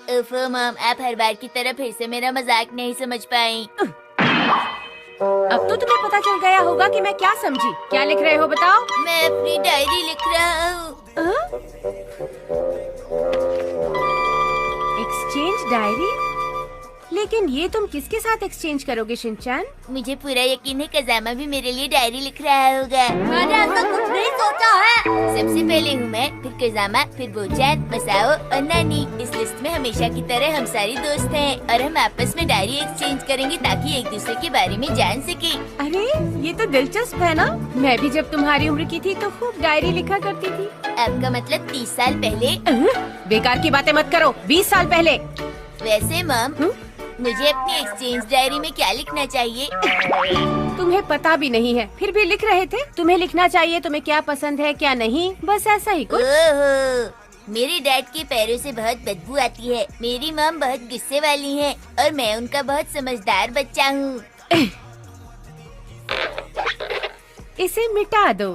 ओफो मॉम, आप हर बार की तरह फिर से मेरा मजाक नहीं समझ पाई। अब तो तुम्हें पता चल गया होगा कि मैं क्या समझी। क्या लिख रहे हो बताओ? मैं अपनी डायरी लिख रहा हूँ। Exchange diary? लेकिन ये तुम किसके साथ एक्सचेंज करोगे शिनचैन? मुझे पूरा यकीन है कजामा भी मेरे लिए डायरी लिख रहा होगा। मैंने ऐसा कुछ नहीं सोचा है। सबसे पहले हूँ मैं, फिर कजामा, फिर बोचान, मसाओ और नानी। इस लिस्ट में हमेशा की तरह हम सारी दोस्त हैं और हम आपस में डायरी एक्सचेंज करेंगे ताकि एक दूसरे के बारे में जान सके। अरे ये तो दिलचस्प है ना। मैं भी जब तुम्हारी उम्र की थी तो खूब डायरी लिखा करती थी। आपका मतलब 30 साल पहले? बेकार की बातें मत करो। 20 साल पहले। वैसे मॉम, मुझे अपनी एक्सचेंज डायरी में क्या लिखना चाहिए? तुम्हें पता भी नहीं है, फिर भी लिख रहे थे। तुम्हें लिखना चाहिए तुम्हें क्या पसंद है क्या नहीं, बस ऐसा ही कुछ। ओहो, मेरे डैड के पैरों से बहुत बदबू आती है। मेरी मॉम बहुत गुस्से वाली है और मैं उनका बहुत समझदार बच्चा हूँ। इसे मिटा दो।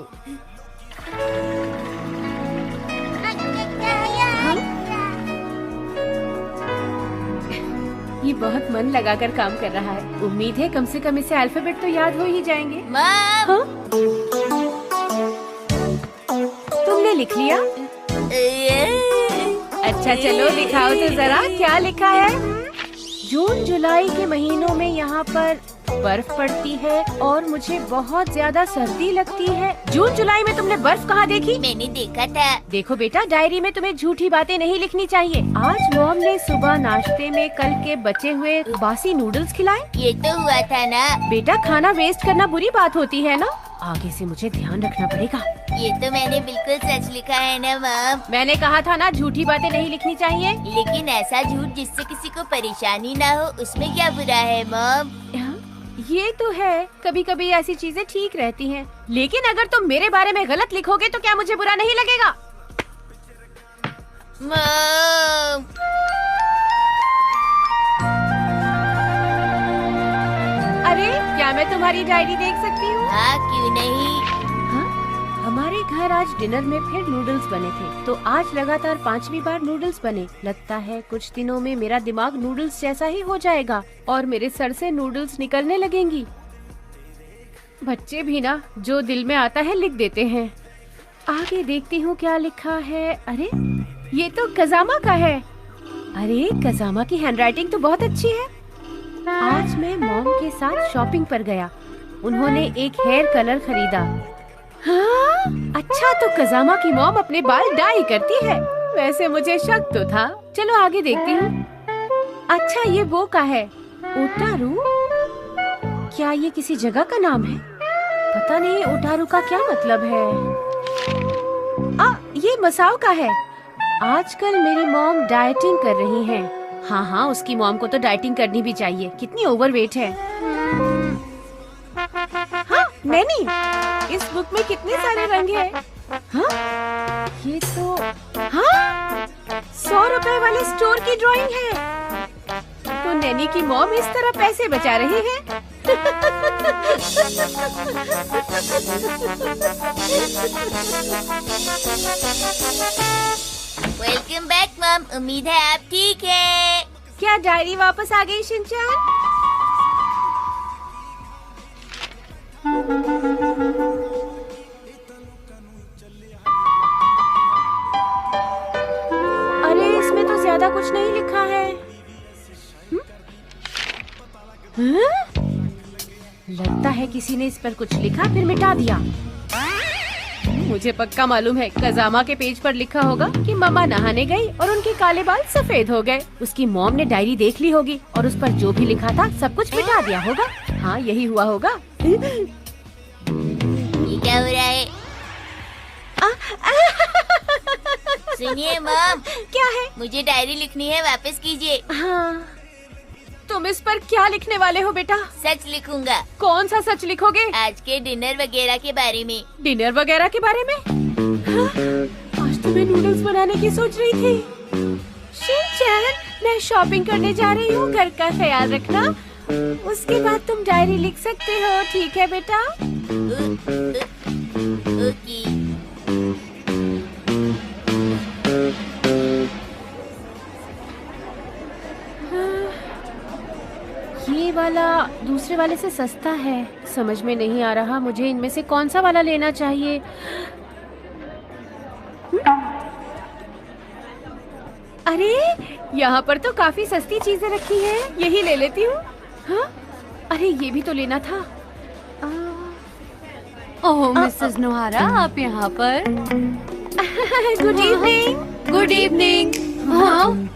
ये बहुत मन लगाकर काम कर रहा है। उम्मीद है कम से कम इसे अल्फाबेट तो याद हो ही जाएंगे। मॉम, हाँ? तुमने लिख लिया? अच्छा चलो दिखाओ तो जरा क्या लिखा है। जून जुलाई के महीनों में यहाँ पर बर्फ पड़ती है और मुझे बहुत ज्यादा सर्दी लगती है। जून जुलाई में तुमने बर्फ कहाँ देखी? मैंने देखा था। देखो बेटा, डायरी में तुम्हें झूठी बातें नहीं लिखनी चाहिए। आज मॉम ने सुबह नाश्ते में कल के बचे हुए बासी नूडल्स खिलाए। ये तो हुआ था ना। बेटा खाना वेस्ट करना बुरी बात होती है ना। आगे से मुझे ध्यान रखना पड़ेगा। ये तो मैंने बिल्कुल सच लिखा है ना मॉम। मैंने कहा था ना झूठी बातें नहीं लिखनी चाहिए। लेकिन ऐसा झूठ जिससे किसी को परेशानी ना हो, उसमें क्या बुरा है मॉम? ये तो है, कभी कभी ऐसी चीजें ठीक रहती हैं। लेकिन अगर तुम मेरे बारे में गलत लिखोगे तो क्या मुझे बुरा नहीं लगेगा? मॉम, अरे क्या मैं तुम्हारी डायरी देख सकती हूँ? हाँ क्यों नहीं। हाँ? हमारे घर आज डिनर में फिर नूडल्स बने थे, तो आज लगातार 5वीं बार नूडल्स बने। लगता है कुछ दिनों में मेरा दिमाग नूडल्स जैसा ही हो जाएगा और मेरे सर से नूडल्स निकलने लगेंगी। बच्चे भी ना जो दिल में आता है लिख देते हैं। आगे देखती हूँ क्या लिखा है। अरे ये तो कजामा का है। अरे कजामा की हैंडराइटिंग तो बहुत अच्छी है। आज मैं मॉम के साथ शॉपिंग पर गया। उन्होंने एक हेयर कलर खरीदा। हाँ? अच्छा तो कजामा की मॉम अपने बाल डाई करती है। वैसे मुझे शक तो था। चलो आगे देखती हूँ। अच्छा ये वो का है, ओटारू। क्या ये किसी जगह का नाम है? पता नहीं ओटारू का क्या मतलब है। ये मसाओ का है। आजकल मेरी मॉम डाइटिंग कर रही हैं। हाँ हाँ, उसकी मॉम को तो डाइटिंग करनी भी चाहिए। कितनी ओवरवेट है। हाँ नैनी, इस बुक में कितने सारे रंग हैं। हाँ ये तो, हाँ 100 रुपए वाले स्टोर की ड्राइंग है। तो नैनी की मॉम इस तरह पैसे बचा रही है। वेलकम बैक मॉम, उम्मीद है आप ठीक है। क्या डायरी वापस आ गई शिनचैन? अरे इसमें तो ज्यादा कुछ नहीं लिखा है। लगता है किसी ने इस पर कुछ लिखा फिर मिटा दिया। मुझे पक्का मालूम है कजामा के पेज पर लिखा होगा कि मम्मा नहाने गई और उनके काले बाल सफेद हो गए। उसकी मॉम ने डायरी देख ली होगी और उस पर जो भी लिखा था सब कुछ मिटा दिया होगा। हाँ यही हुआ होगा। ये क्या हो रहा है? सुनिए मॉम, क्या है? मुझे डायरी लिखनी है, वापस कीजिए। हाँ तुम इस पर क्या लिखने वाले हो बेटा? सच लिखूंगा। कौन सा सच लिखोगे? आज के डिनर वगैरह के बारे में। डिनर वगैरह के बारे में? हाँ? आज तो मैं नूडल्स बनाने की सोच रही थी। शिनचैन, मैं शॉपिंग करने जा रही हूँ, घर का ख्याल रखना। उसके बाद तुम डायरी लिख सकते हो, ठीक है बेटा? ओके। ये वाला दूसरे वाले से सस्ता है। समझ में नहीं आ रहा मुझे इनमें से कौन सा वाला लेना चाहिए। अरे यहाँ पर तो काफी सस्ती चीजें रखी हैं, यही ले लेती हूँ। हाँ? अरे ये भी तो लेना था। ओह मिसेस नोहारा, आप यहाँ पर? Good evening. Good evening. हाँ?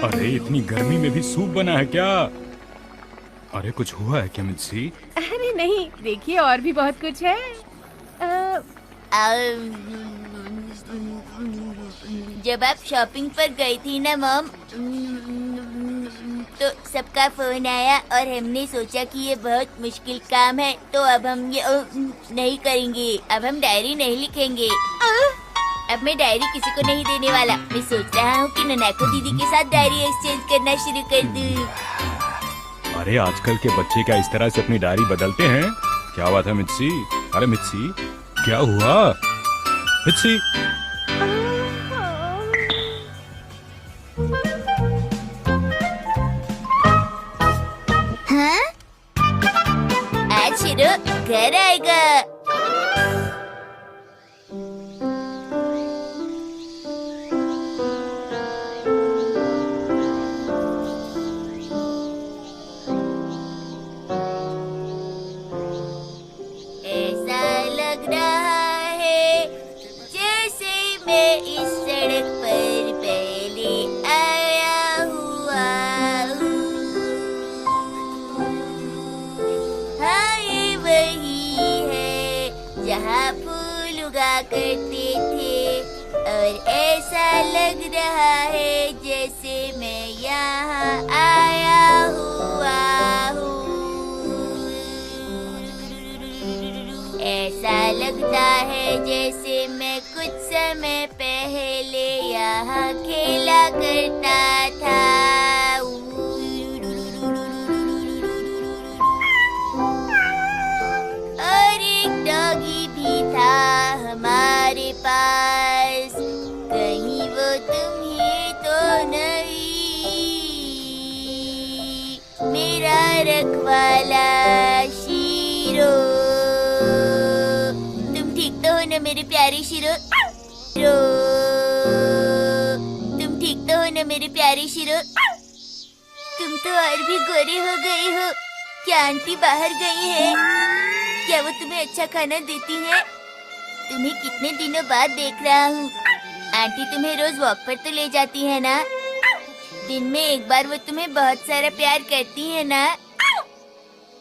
अरे इतनी गर्मी में भी सूप बना है क्या? अरे कुछ हुआ है क्या मिर्ची? अरे नहीं, देखिए और भी बहुत कुछ है। जब आप शॉपिंग पर गई थी ना मॉम, तो सबका फोन आया और हमने सोचा कि ये बहुत मुश्किल काम है, तो अब हम ये नहीं करेंगे। अब हम डायरी नहीं लिखेंगे। अब मैं डायरी किसी को नहीं देने वाला। मैं सोच रहा हूँ कि ननाको दीदी के साथ डायरी एक्सचेंज करना शुरू कर दूँ। अरे आजकल के बच्चे क्या इस तरह से अपनी डायरी बदलते हैं? क्या बात है मिर्ची? अरे मिर्ची, क्या हुआ मिर्ची? हाँ? आज शिरो घर आएगा। ऐसा लग रहा है जैसे मैं इस सड़क पर पहले आया हुआ हूँ। हाँ, ये वही है जहाँ फूल उगा करते थे, और ऐसा लग रहा है जैसे मैं यहाँ आया हुआ हूँ। ऐसा लगता है जैसे मैं कुछ समय पहले यहाँ खेला करता था। और एक डॉगी भी था हमारे पास। कहीं वो तुम ही तो नहीं, मेरा रखवाला शीरो। तुम ठीक तो हो ना मेरे प्यारे शीरो? तुम ठीक तो हो ना मेरे प्यारे शीरो? तुम तो और भी गोरे हो गए हो। क्या आंटी बाहर गई है? क्या वो तुम्हें अच्छा खाना देती है? तुम्हें कितने दिनों बाद देख रहा हूँ। आंटी तुम्हें रोज वॉक पर तो ले जाती है ना? दिन में एक बार वो तुम्हें बहुत सारा प्यार करती है ना?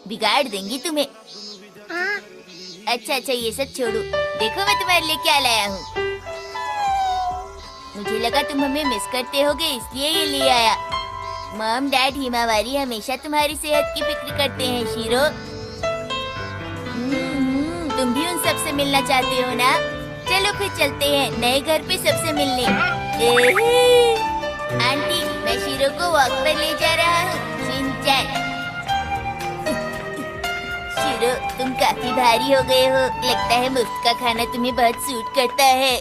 बिगाड़ देंगी तुम्हें। अच्छा अच्छा, ये सब छोड़ो। देखो मैं तुम्हारे लिए क्या लाया हूँ। मुझे लगा तुम हमें मिस करते होगे, इसलिए ये ले आया। मॉम डैड हिमावारी हमेशा तुम्हारी सेहत की फिक्र करते हैं शीरो। तुम भी उन सबसे मिलना चाहते हो ना? चलो फिर चलते हैं नए घर पे सबसे मिलने। आंटी, मैं शीरो को वॉक पर ले जा रहा हूँ। शिनचैन। शीरो, तुम काफी भारी हो गए हो। लगता है मुफ्त का खाना तुम्हें बहुत सूट करता है।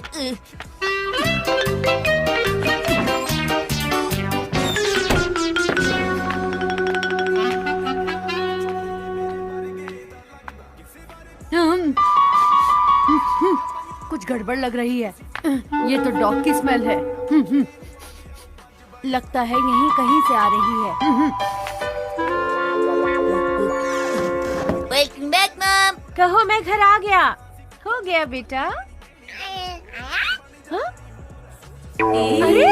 कुछ गड़बड़ लग रही है। ये तो डॉग की स्मेल है। लगता है यहीं कहीं से आ रही है। Welcome back mom. कहो मैं घर आ गया। हो गया बेटा। हाँ? अरे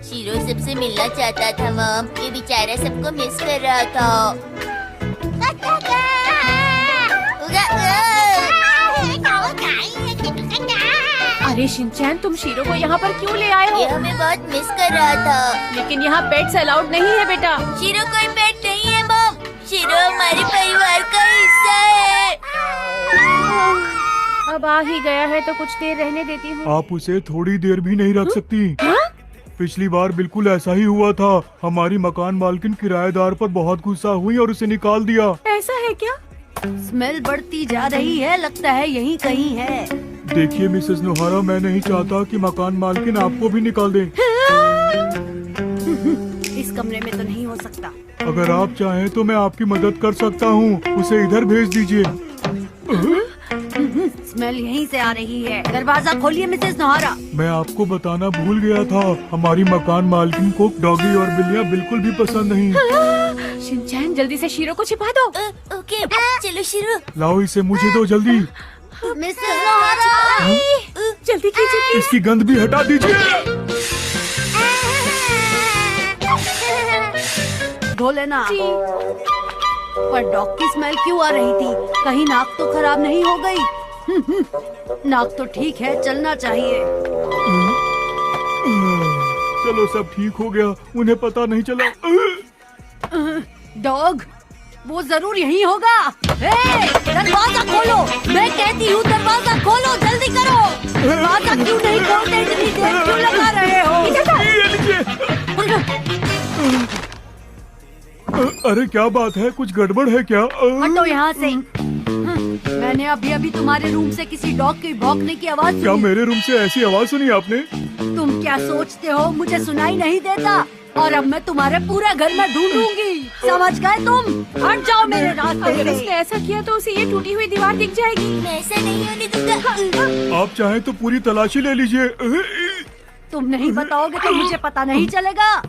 शीरो सबसे मिलना चाहता था मॉम। ये बेचारा सबको मिस कर रहा था। अरे शिनचैन, तुम शीरो को यहाँ पर क्यों ले आए हो? ये हमें बहुत मिस कर रहा था। लेकिन यहाँ पेट्स अलाउड नहीं है बेटा। शीरो कोई पेट नहीं है मॉम। शीरो हमारे परिवार का हिस्सा है। अब आ ही गया है तो कुछ देर रहने देती हूँ। आप उसे थोड़ी देर भी नहीं रख सकती। हाँ? पिछली बार बिल्कुल ऐसा ही हुआ था। हमारी मकान मालकिन किराएदार पर बहुत गुस्सा हुई और उसे निकाल दिया। ऐसा है क्या? स्मेल बढ़ती जा रही है, लगता है यहीं कहीं है। देखिए मिसेस नोहारा, मैं नहीं चाहता कि मकान मालकिन आपको भी निकाल दे। इस कमरे में तो नहीं हो सकता। अगर आप चाहें तो मैं आपकी मदद कर सकता हूँ, उसे इधर भेज दीजिए। स्मेल यहीं से आ रही है। दरवाजा खोलिए मिसेस नोहारा। मैं आपको बताना भूल गया था, हमारी मकान मालकिन को डॉगी और बिल्लियाँ बिल्कुल भी पसंद नहीं। शिनचैन जल्दी से शीरो को छिपा दो। ओके, चलो शिरो। लाओ इसे मुझे दो जल्दी। मिसेस नोहारा, जल्दी कीजिए। इसकी गंध भी हटा दीजिए। धो लेना। पर डॉग की स्मेल क्यों आ रही थी? कहीं नाक तो खराब नहीं हो गई? नाक तो ठीक है, चलना चाहिए। चलो सब ठीक हो गया, उन्हें पता नहीं चला। डॉग, वो जरूर यहीं होगा। दरवाजा खोलो, मैं कहती हूँ दरवाजा खोलो, जल्दी करो। दरवाजा क्यों नहीं खोलते? इतनी देर क्यों लगा रहे हो? ये लीजिए। अरे क्या बात है, कुछ गड़बड़ है क्या? हटो यहाँ से। मैंने अभी अभी तुम्हारे रूम से किसी डॉग के भौंकने की आवाज क्या सुनी। मेरे रूम से ऐसी आवाज सुनी आपने? तुम क्या सोचते हो मुझे सुनाई नहीं देता? और अब मैं तुम्हारे पूरे घर में ढूंढूंगी, समझ गए तुम? हट जाओ मेरे रास्ते अगर से। उसने ऐसा किया तो उसे ये टूटी हुई दीवार दिख जाएगी। मैं ऐसा नहीं होने दूंगा। आप चाहें तो पूरी तलाशी ले लीजिए। तुम नहीं बताओगे तो मुझे पता नहीं चलेगा।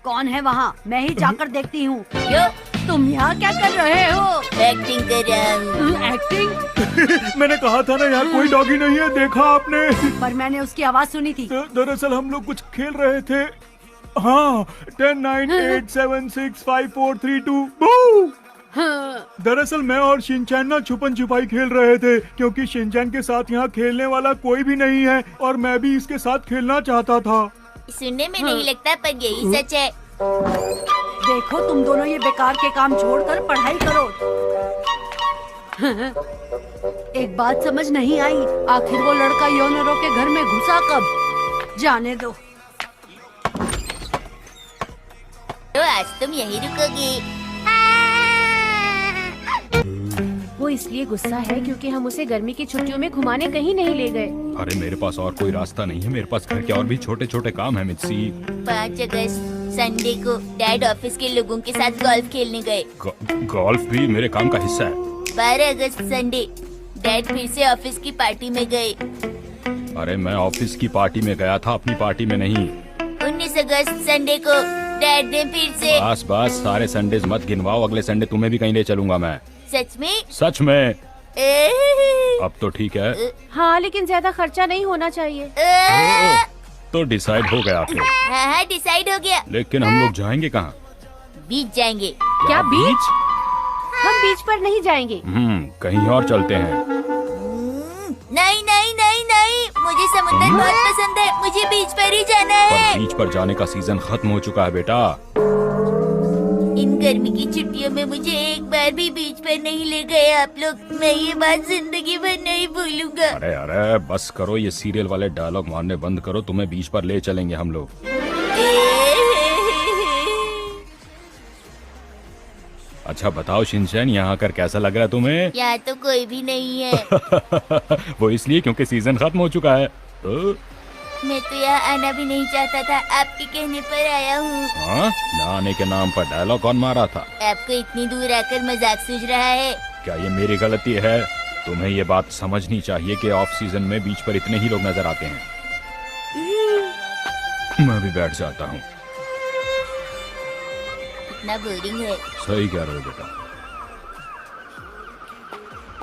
कौन है वहाँ? मैं ही जाकर देखती हूँ। क्यों? तुम यहाँ क्या कर रहे हो? एक्टिंग कर रहा हूँ। एक्टिंग? मैंने कहा था ना यहाँ कोई डॉगी नहीं है, देखा आपने? पर मैंने उसकी आवाज सुनी थी। दरअसल हम लोग कुछ खेल रहे थे। हाँ, 10, 9, 8, 7, 6, 5, 4, 3, 2। दरअसल मैं और शिनचैन ना छुपन छुपाई खेल रहे थे, क्योंकि शिनचैन के साथ यहाँ खेलने वाला कोई भी नहीं है और मैं भी इसके साथ खेलना चाहता था। सुनने में नहीं लगता पर यही सच है। देखो तुम दोनों ये बेकार के काम छोड़कर पढ़ाई करो। एक बात समझ नहीं आई, आखिर वो लड़का योनरो के घर में घुसा कब? जाने दो। तो आज तुम यहीं रुकोगी। वो इसलिए गुस्सा है क्योंकि हम उसे गर्मी की छुट्टियों में घुमाने कहीं नहीं ले गए। अरे मेरे पास और कोई रास्ता नहीं है, मेरे पास घर के और भी छोटे छोटे काम है मित्सी। 5 अगस्त संडे को डैड ऑफिस के लोगों के साथ गोल्फ खेलने गए। गोल्फ भी मेरे काम का हिस्सा है। 12 अगस्त संडे डैड फिर से ऑफिस की पार्टी में गए। अरे मैं ऑफिस की पार्टी में गया था, अपनी पार्टी में नहीं। 19 अगस्त संडे को डैड ने फिर से। बस बस सारे संडेज मत गिनवाओ, अगले संडे तुम्हें भी कहीं ले चलूंगा मैं। सच में? सच में। अब तो ठीक है। हाँ, लेकिन ज्यादा खर्चा नहीं होना चाहिए। तो डिसाइड हो गया फिर। हाँ डिसाइड हो गया। लेकिन हम लोग जाएंगे कहाँ? बीच जाएंगे। क्या बीच? हम बीच पर नहीं जाएंगे। कहीं और चलते हैं। नहीं नहीं नहीं नहीं, मुझे समुद्र बहुत पसंद है, मुझे बीच पर ही जाना पर है। बीच पर जाने का सीजन खत्म हो चुका है बेटा। इन गर्मी की छुट्टियों में मुझे एक बार भी बीच पर नहीं ले गए आप लोग। मैं ये बात जिंदगी भर नहीं भूलूंगा। अरे अरे बस करो, ये सीरियल वाले डायलॉग मारने बंद करो, तुम्हें बीच पर ले चलेंगे हम लोग। अच्छा बताओ शिनचैन, यहाँ आकर कैसा लग रहा है तुम्हें? यहाँ तो कोई भी नहीं है। वो इसलिए क्योंकि सीजन खत्म हो चुका है। मैं तो यहाँ आना भी नहीं चाहता था, आपके कहने पर आया हूँ। हाँ, न आने के नाम पर डायलॉग कौन मारा था? आपको इतनी दूर आकर मजाक सूझ रहा है? क्या ये मेरी गलती है? तुम्हें ये बात समझनी चाहिए कि ऑफ सीजन में बीच पर इतने ही लोग नजर आते हैं। मैं भी बैठ जाता हूँ। इतना बोरिंग है। सही कह रहे हो बेटा।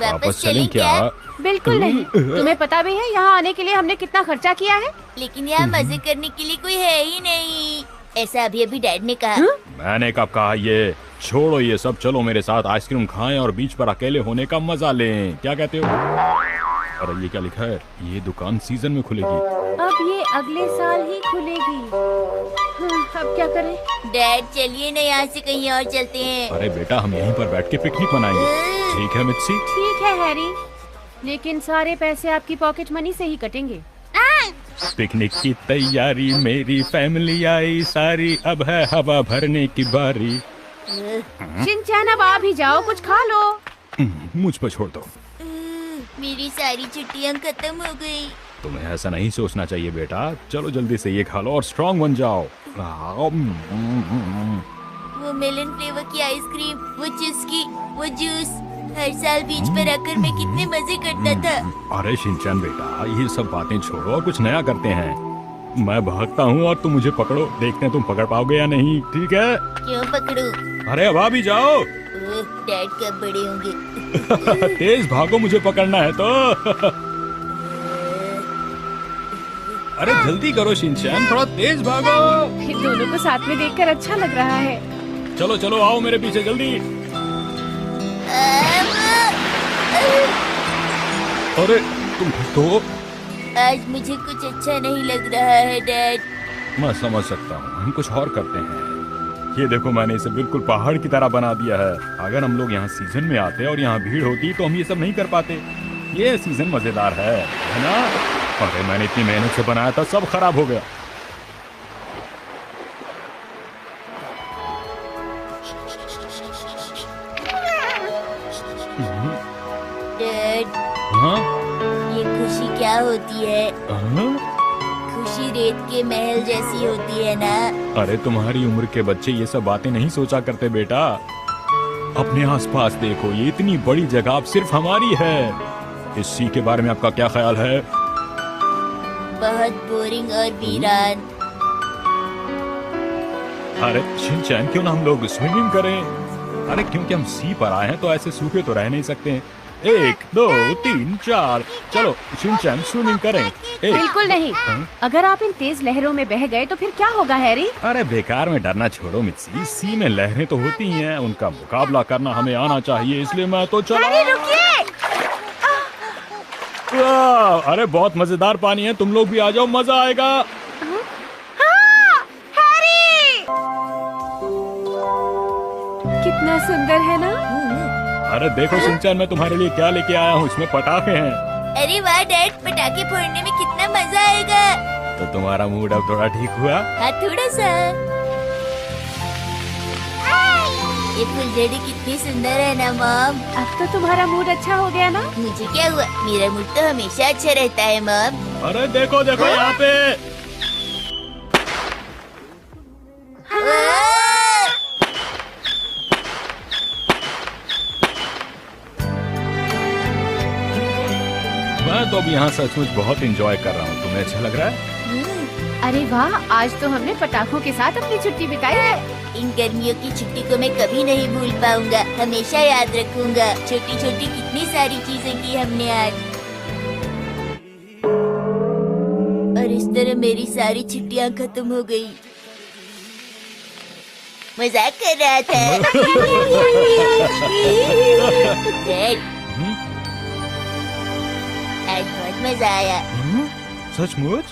वापस चलें क्या? बिल्कुल नहीं। तुम्हें पता भी है यहाँ आने के लिए हमने कितना खर्चा किया है? लेकिन यहाँ मजे करने के लिए कोई है ही नहीं, ऐसा अभी अभी डैड ने कहा। मैंने कब कहा ये? छोड़ो ये सब, चलो मेरे साथ आइसक्रीम खाएं और बीच पर अकेले होने का मजा लें। क्या कहते हो? अरे ये क्या लिखा है? ये दुकान सीजन में खुलेगी। अब ये अगले साल ही खुलेगी। अब क्या करें? डैड चलिए ना, यहाँ से कहीं और चलते हैं। अरे बेटा, हम यहीं पर बैठ के पिकनिक मनाएंगे। ठीक है मित्सी? ठीक है हैरी, लेकिन सारे पैसे आपकी पॉकेट मनी से ही कटेंगे। पिकनिक की तैयारी, मेरी फैमिली आई सारी, अब है हवा भरने की बारी। शिनचैन अब आ भी जाओ, कुछ खा लो। मुझ पर छोड़ दो। मेरी सारी छुट्टियां खत्म हो गई। तुम्हें ऐसा नहीं सोचना चाहिए बेटा। चलो जल्दी से ये खा लो और स्ट्रांग बन जाओ। वो मेलन फ्लेवर की आइसक्रीम, वो चुस्की, वो जूस, हर साल बीच पर आकर मैं कितने मजे करता था। अरे शिनचैन बेटा, ये सब बातें छोड़ो और कुछ नया करते हैं। मैं भागता हूँ और तुम मुझे पकड़ो। देखते हैं तुम पकड़ पाओगे या नहीं, ठीक है? क्यों पकड़ूं? अरे अब आ भी जाओ। डैड कब बड़े होंगे? तेज भागो, मुझे पकड़ना है तो। अरे जल्दी करो शिनचैन, थोड़ा तेज भागो। इन दोनों को साथ में देखकर अच्छा लग रहा है। चलो चलो आओ मेरे पीछे जल्दी। अरे तुम तो। आज मुझे कुछ अच्छा नहीं लग रहा है डैड। मैं समझ सकता हूँ, हम कुछ और करते हैं। ये देखो, मैंने इसे बिल्कुल पहाड़ की तरह बना दिया है। अगर हम लोग यहाँ सीजन में आते और यहाँ भीड़ होती तो हम ये सब नहीं कर पाते। ये सीजन मजेदार है ना? अरे मैंने इतनी मेहनत से बनाया था, सब खराब हो गया। डैड, हाँ? ये खुशी क्या होती है? हाँ? खुशी रेत के महल जैसी होती है ना? अरे तुम्हारी उम्र के बच्चे ये सब बातें नहीं सोचा करते बेटा। अपने आसपास देखो, ये इतनी बड़ी जगह अब सिर्फ हमारी है। इस सी के बारे में आपका क्या ख्याल है? बहुत बोरिंग और वीरान। अरे शिनचैन, क्यों ना हम लोग स्विमिंग करें? अरे क्योंकि हम सी पर आए हैं तो ऐसे सूखे तो रह नहीं सकते। 1 2 3 4, चलो शिनचैन स्विमिंग करें। बिल्कुल नहीं। अगर आप इन तेज लहरों में बह गए तो फिर क्या होगा हैरी? अरे बेकार में डरना छोड़ो मित्सी, सी में लहरें तो होती ही हैं, उनका मुकाबला करना हमें आना चाहिए, इसलिए मैं तो चला। हैरी रुकिए! अरे बहुत मजेदार पानी है, तुम लोग भी आ जाओ, मजा आएगा। हैरी! कितना सुंदर है ना? अरे देखो शिनचैन, मैं तुम्हारे लिए क्या लेके आया हूँ, इसमें पटाखे हैं। अरे वाह डैड, पटाखे फोड़ने में कितना मजा आएगा। तो तुम्हारा मूड अब थोड़ा ठीक हुआ? हाँ, थोड़ा सा। ये फुलझड़ी कितनी सुंदर है ना मॉम। अब तो तुम्हारा मूड अच्छा हो गया ना? मुझे क्या हुआ? मेरा मूड तो हमेशा अच्छा रहता है मॉम। अरे देखो देखो यहाँ पे। मैं तो अब यहाँ सचमुच बहुत एंजॉय कर रहा हूँ। तुम्हें अच्छा लग रहा है? अरे वाह, आज तो हमने पटाखों के साथ अपनी छुट्टी बिताई है। इन गर्मियों की छुट्टी को मैं कभी नहीं भूल पाऊंगा, हमेशा याद रखूंगा। छोटी छोटी कितनी सारी चीजें की हमने आज, और इस तरह मेरी सारी छुट्टियां खत्म हो गई। मजाक कर रहा था। डैड, आज बहुत मजा आया। सचमुच?